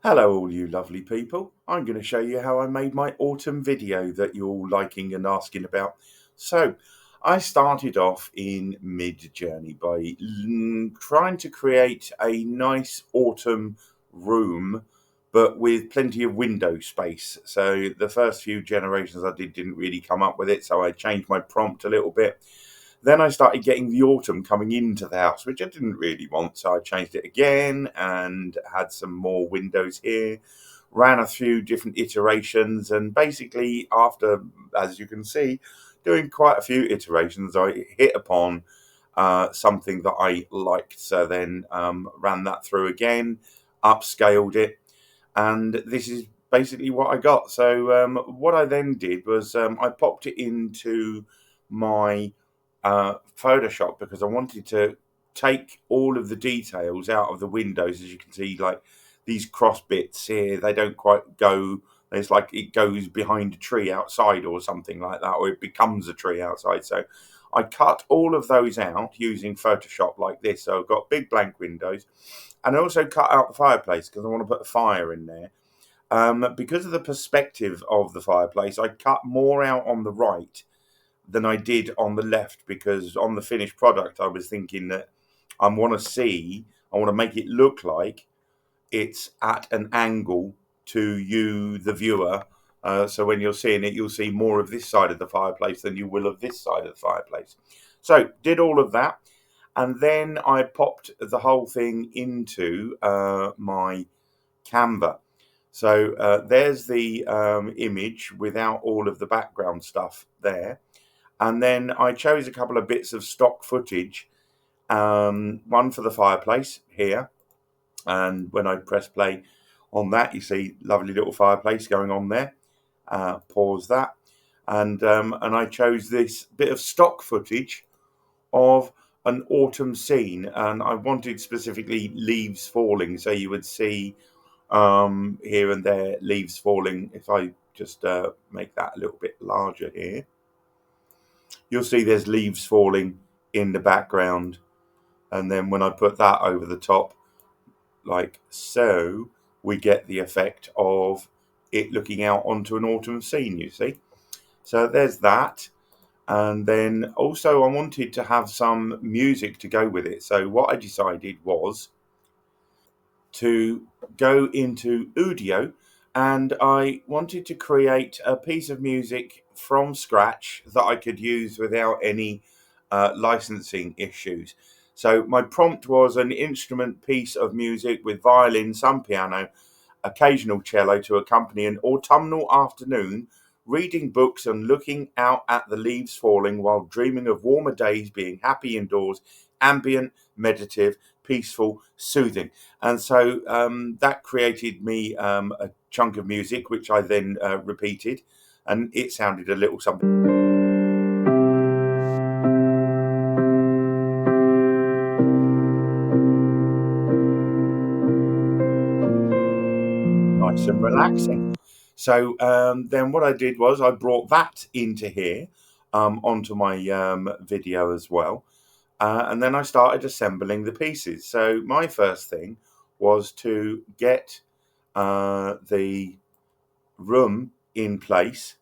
Hello all you lovely people. I'm going to show you how I made my autumn video that you're all liking and asking about. So I started off in Midjourney by trying to create a nice autumn room but with plenty of window space. So the first few generations I didn't really come up with it, so I changed my prompt a little bit. Then I started getting the autumn coming into the house, which I didn't really want. So I changed it again and had some more windows here, ran a few different iterations. And basically, after, as you can see, doing quite a few iterations, I hit upon something that I liked. So then ran that through again, upscaled it. And this is basically what I got. So what I then did was I popped it into my Photoshop because I wanted to take all of the details out of the windows. As you can see, like these cross bits here, they don't quite go. It's like it goes behind a tree outside or something like that, or it becomes a tree outside. So I cut all of those out using Photoshop like this. So I've got big blank windows, and I also cut out the fireplace because I want to put a fire in there. Because of the perspective of the fireplace, I cut more out on the right than I did on the left, because on the finished product I was thinking that I want to make it look like it's at an angle to you, the viewer. So when you're seeing it, you'll see more of this side of the fireplace than you will of this side of the fireplace. So did all of that, and then I popped the whole thing into my Canva. So there's the image without all of the background stuff there. And then I chose a couple of bits of stock footage, one for the fireplace here. And when I press play on that, you see lovely little fireplace going on there. Pause that. And I chose this bit of stock footage of an autumn scene. And I wanted specifically leaves falling. So you would see here and there leaves falling. If I just make that a little bit larger here, you'll see there's leaves falling in the background. And then when I put that over the top, like so, we get the effect of it looking out onto an autumn scene, you see. So there's that. And then also I wanted to have some music to go with it. So what I decided was to go into UDIO, and I wanted to create a piece of music from scratch that I could use without any licensing issues. So my prompt was an instrument piece of music with violin, some piano, occasional cello to accompany an autumnal afternoon, reading books and looking out at the leaves falling while dreaming of warmer days, being happy indoors, ambient, meditative, peaceful, soothing. And so that created me a chunk of music, which I then repeated, and it sounded a little something. Nice and relaxing. So then what I did was I brought that into here, onto my video as well. And then I started assembling the pieces. So my first thing was to get the room in place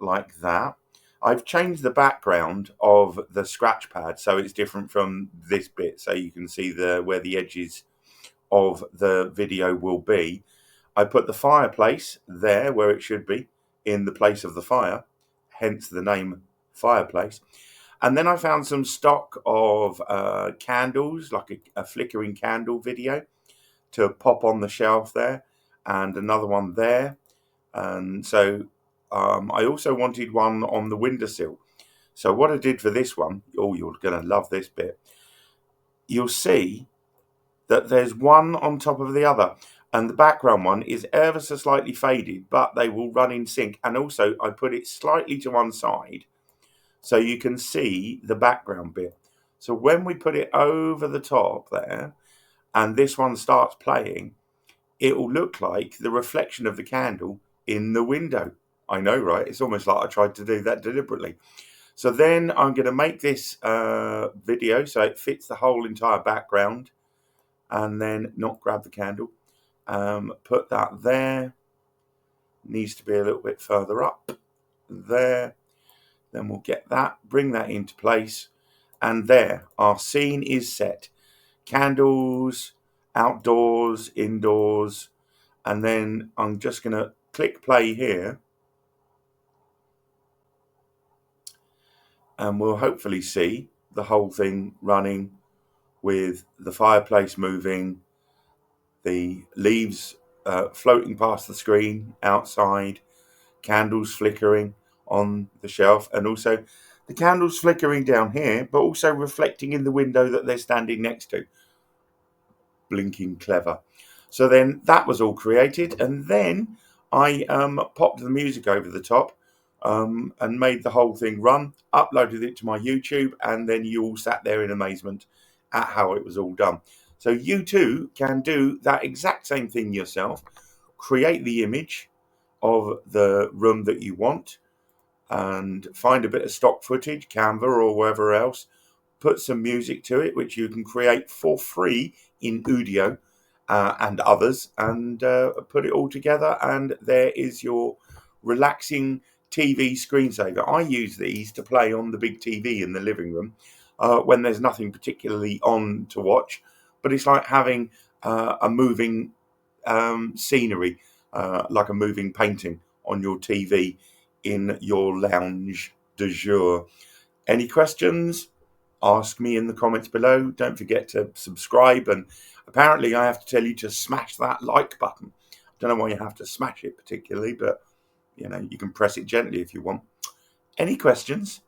like that. I've changed the background of the scratch pad so it's different from this bit, so you can see where the edges of the video will be. I put the fireplace there where it should be, in the place of the fire, hence the name fireplace. And then I found some stock of candles, like a flickering candle video to pop on the shelf there, and another one there. And so I also wanted one on the windowsill. So what I did for this one, oh, you're going to love this bit. You'll see that there's one on top of the other, and the background one is ever so slightly faded, but they will run in sync. And also I put it slightly to one side so you can see the background bit. So when we put it over the top there and this one starts playing, it will look like the reflection of the candle in the window. I know, right? It's almost like I tried to do that deliberately. So then I'm going to make this video so it fits the whole entire background, and then not grab the candle. Put that there. Needs to be a little bit further up there. Then we'll get that, bring that into place, and there, our scene is set. Candles, outdoors, indoors, and then I'm just going to click play here, and we'll hopefully see the whole thing running with the fireplace moving, the leaves floating past the screen outside, candles flickering on the shelf, and also the candles flickering down here, but also reflecting in the window that they're standing next to. Blinking clever. So then that was all created, and then I popped the music over the top and made the whole thing run, uploaded it to my YouTube, and then you all sat there in amazement at how it was all done. So you too can do that exact same thing yourself. Create the image of the room that you want and find a bit of stock footage, Canva or wherever else, put some music to it, which you can create for free in UDIO and others, and put it all together, and there is your relaxing TV screensaver. I use these to play on the big TV in the living room when there's nothing particularly on to watch, but it's like having a moving scenery, like a moving painting on your TV in your lounge de jour. Any questions? Ask me in the comments below. Don't forget to subscribe, and apparently I have to tell you to smash that like button. I don't know why you have to smash it particularly, but you know, you can press it gently if you want. Any questions?